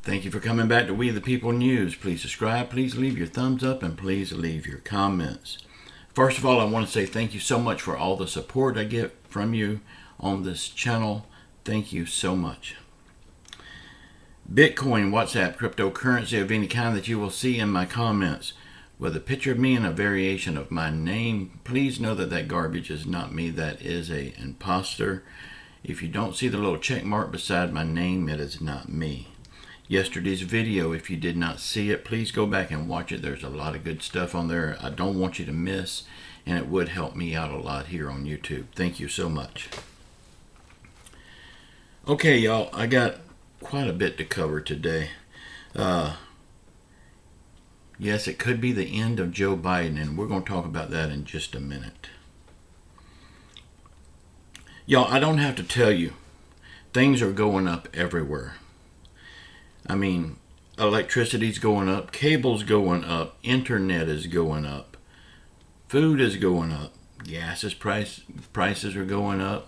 Thank you for coming back to We the People News. Please subscribe, please leave your thumbs up, and please leave your comments. First of all, I want to say thank you so much for all the support I get from you on this channel. Thank you so much. Bitcoin, WhatsApp, cryptocurrency of any kind that you will see in my comments with a picture of me and a variation of my name, please know that that garbage is not me. That is an imposter. If you don't see the little check mark beside my name, it is not me. Yesterday's video, if you did not see it, please go back and watch it. There's a lot of good stuff on there I don't want you to miss, and it would help me out a lot here on YouTube. Thank you so much. Okay, y'all, I got quite a bit to cover today. Yes, it could be the end of Joe Biden, and we're going to talk about that in just a minute. Y'all, I don't have to tell you, things are going up everywhere. I mean, electricity's going up, cable's going up, internet is going up, food is going up, prices are going up,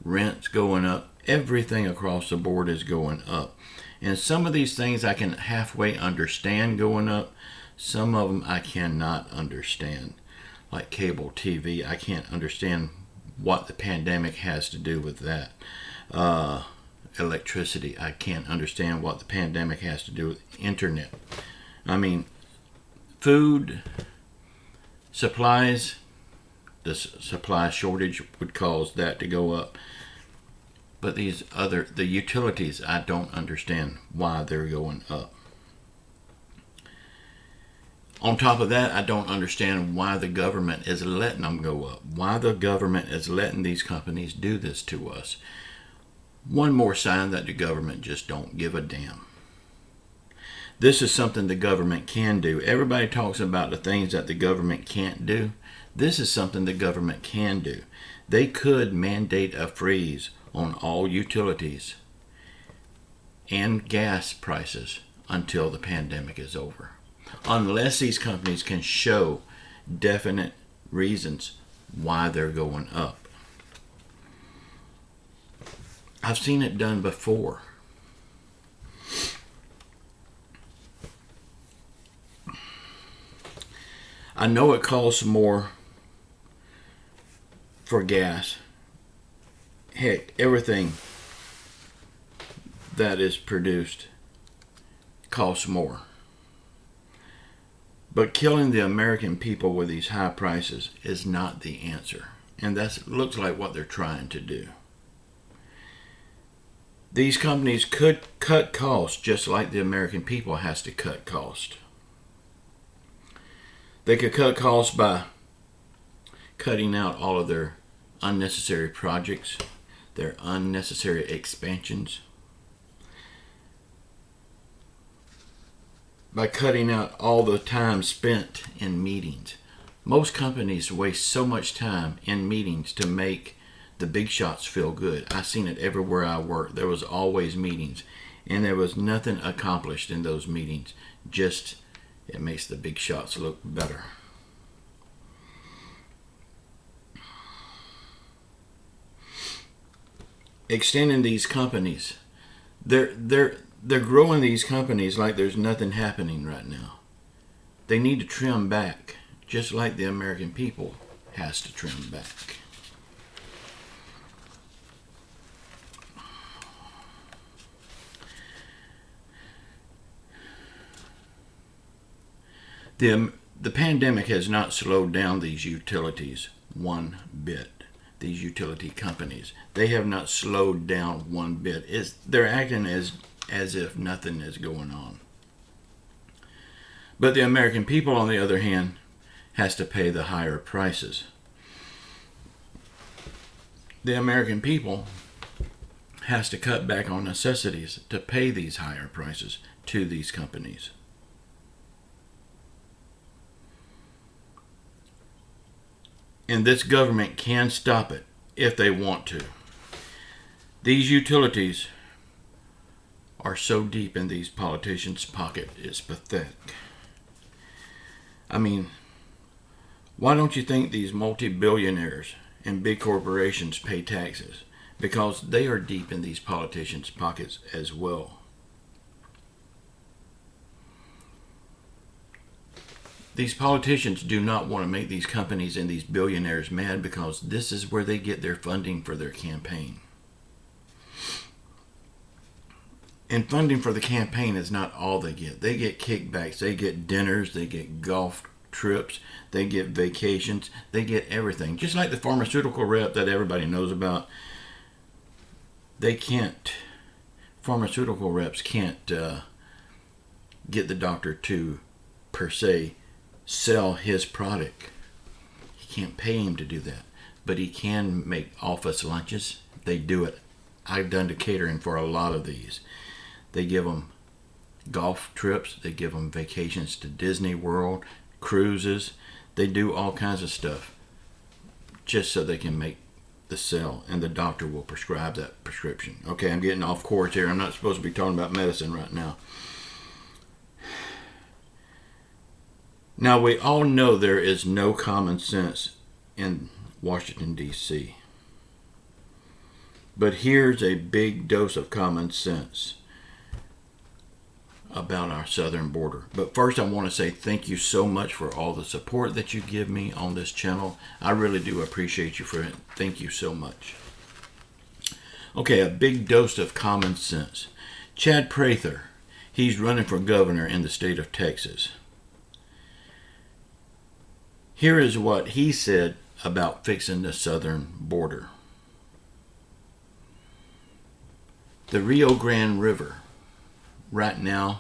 rent's going up, everything across the board is going up. And some of these things I can halfway understand going up. Some of them I cannot understand. Like cable TV, I can't understand what the pandemic has to do with that. Electricity, I can't understand what the pandemic has to do with internet. I mean, food, supplies, the supply shortage would cause that to go up. But the utilities, I don't understand why they're going up. On top of that, I don't understand why the government is letting them go up. Why the government is letting these companies do this to us. One more sign that the government just don't give a damn. This is something the government can do. Everybody talks about the things that the government can't do. This is something the government can do. They could mandate a freeze on all utilities and gas prices until the pandemic is over. Unless these companies can show definite reasons why they're going up. I've seen it done before. I know it costs more for gas. Heck, everything that is produced costs more. But killing the American people with these high prices is not the answer. And that looks like what they're trying to do. These companies could cut costs just like the American people has to cut costs. They could cut costs by cutting out all of their unnecessary projects, their unnecessary expansions, by cutting out all the time spent in meetings. Most companies waste so much time in meetings to make the big shots feel good. I've seen it everywhere I work. There was always meetings, and there was nothing accomplished in those meetings. Just, it makes the big shots look better. Extending these companies, they're growing these companies like there's nothing happening right now. They need to trim back, just like the American people has to trim back. The pandemic has not slowed down these utilities one bit. These utility companies, they have not slowed down one bit. They're acting as if nothing is going on. But the American people, on the other hand, has to pay the higher prices. The American people has to cut back on necessities to pay these higher prices to these companies. And this government can stop it if they want to. These utilities are so deep in these politicians' pocket, it's pathetic. I mean, why don't you think these multi-billionaires and big corporations pay taxes? Because they are deep in these politicians' pockets as well. these politicians do not want to make these companies and these billionaires mad, because this is where they get their funding for their campaign. And funding for the campaign is not all they get. They get kickbacks, they get dinners, they get golf trips, they get vacations, they get everything. Just like the pharmaceutical rep that everybody knows about. Pharmaceutical reps can't get the doctor to, per se, sell his product. He can't pay him to do that. But he can make office lunches. They do it. I've done the catering for a lot of these. They give them golf trips. They give them vacations to Disney World, cruises. They do all kinds of stuff just so they can make the sale, and the doctor will prescribe that prescription. Okay, I'm getting off course here. I'm not supposed to be talking about medicine right now. Now, we all know there is no common sense in Washington, D.C. But here's a big dose of common sense about our southern border. But first, I want to say thank you so much for all the support that you give me on this channel. I really do appreciate you for it. Thank you so much. Okay, a big dose of common sense. Chad Prather, he's running for governor in the state of Texas. Here is what he said about fixing the southern border. The Rio Grande River. Right now,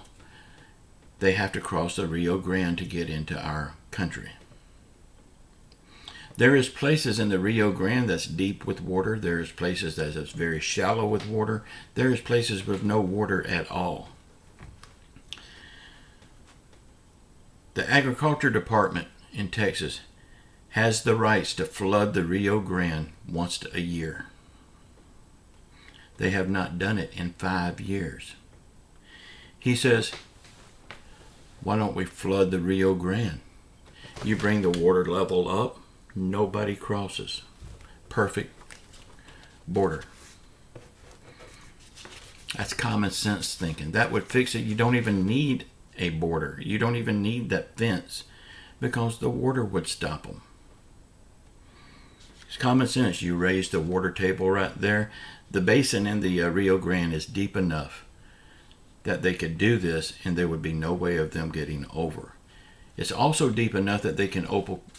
they have to cross the Rio Grande to get into our country. There is places in the Rio Grande that's deep with water. There is places that's very shallow with water. There is places with no water at all. The Agriculture Department in Texas has the rights to flood the Rio Grande once a year. They have not done it in 5 years. He says, why don't we flood the Rio Grande? You bring the water level up, nobody crosses. Perfect border. That's common sense thinking. That would fix it. You don't even need a border. You don't even need that fence, because the water would stop them. It's common sense. You raise the water table right there. The basin in the Rio Grande is deep enough that they could do this and there would be no way of them getting over. It's also deep enough that they can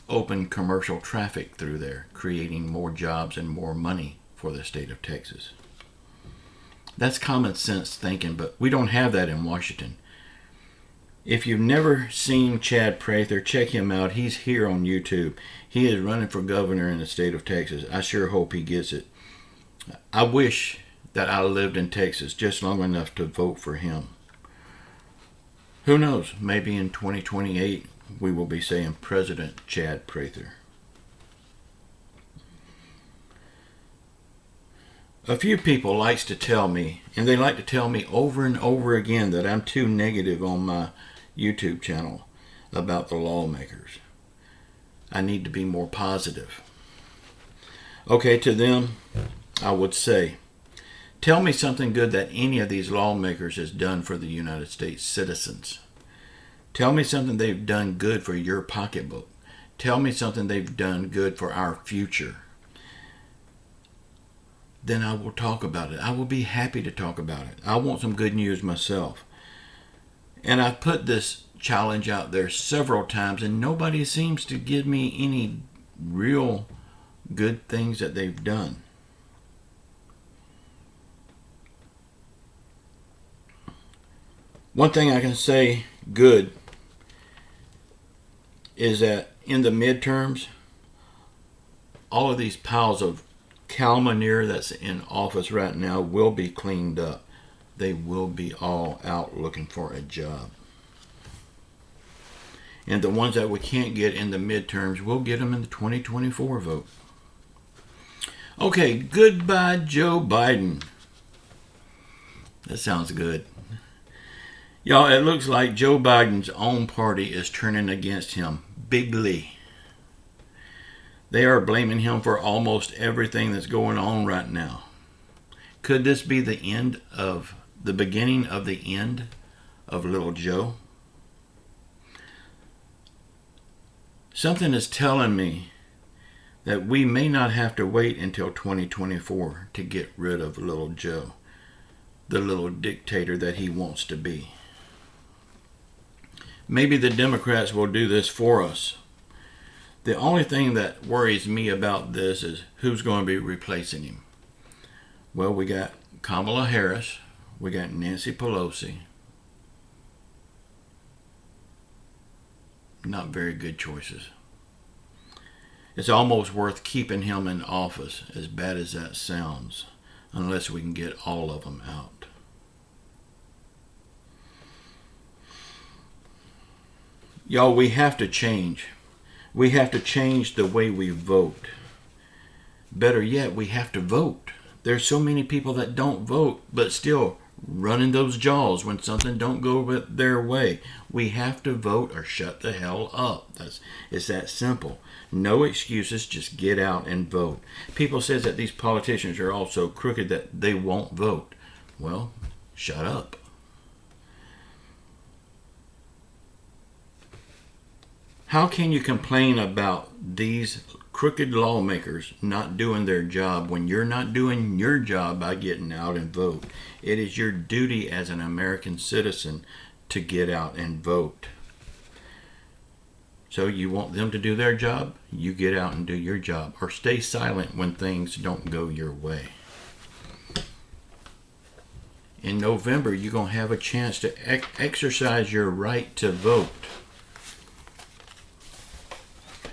open commercial traffic through there, creating more jobs and more money for the state of Texas. That's common sense thinking, but we don't have that in Washington. If you've never seen Chad Prather, check him out. He's here on YouTube. He is running for governor in the state of Texas. I sure hope he gets it. I wish that I lived in Texas just long enough to vote for him. Who knows? Maybe in 2028 we will be saying President Chad Prather. A few people likes to tell me, and they like to tell me over and over again, that I'm too negative on my YouTube channel about the lawmakers. I need to be more positive. Okay, to them, I would say, tell me something good that any of these lawmakers has done for the United States citizens. Tell me something they've done good for your pocketbook. Tell me something they've done good for our future. Then I will talk about it. I will be happy to talk about it. I want some good news myself. And I've put this challenge out there several times, and nobody seems to give me any real good things that they've done. One thing I can say good is that in the midterms, all of these piles of cow manure that's in office right now will be cleaned up. They will be all out looking for a job. And the ones that we can't get in the midterms, we'll get them in the 2024 vote. Okay, goodbye Joe Biden. That sounds good. Y'all, it looks like Joe Biden's own party is turning against him bigly. They are blaming him for almost everything that's going on right now. Could this be the beginning of the end of little Joe? Something is telling me that we may not have to wait until 2024 to get rid of little Joe, the little dictator that he wants to be. Maybe the Democrats will do this for us. The only thing that worries me about this is who's going to be replacing him. Well, we got Kamala Harris, we got Nancy Pelosi. Not very good choices. It's almost worth keeping him in office, as bad as that sounds, unless we can get all of them out. Y'all, we have to change. We have to change the way we vote. Better yet, we have to vote. There's so many people that don't vote, but still running those jaws when something don't go their way. We have to vote or shut the hell up. It's that simple. No excuses, just get out and vote. People says that these politicians are all so crooked that they won't vote. Well, shut up. How can you complain about these crooked lawmakers not doing their job when you're not doing your job by getting out and vote? It is your duty as an American citizen to get out and vote. So you want them to do their job? You get out and do your job. Or stay silent when things don't go your way. In November, you're going to have a chance to exercise your right to vote.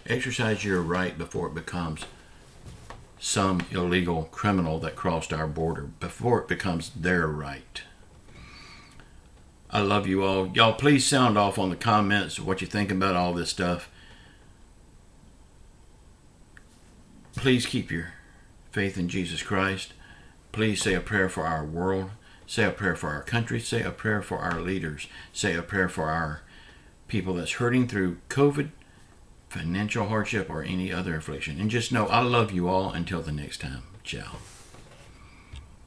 Exercise your right before it becomes some illegal criminal that crossed our border, before it becomes their right. I love you all. Y'all, please sound off on the comments what you think about all this stuff. Please keep your faith in Jesus Christ. Please say a prayer for our world. Say a prayer for our country. Say a prayer for our leaders. Say a prayer for our people that's hurting through COVID, financial hardship, or any other affliction. And just know I love you all until the next time. Ciao.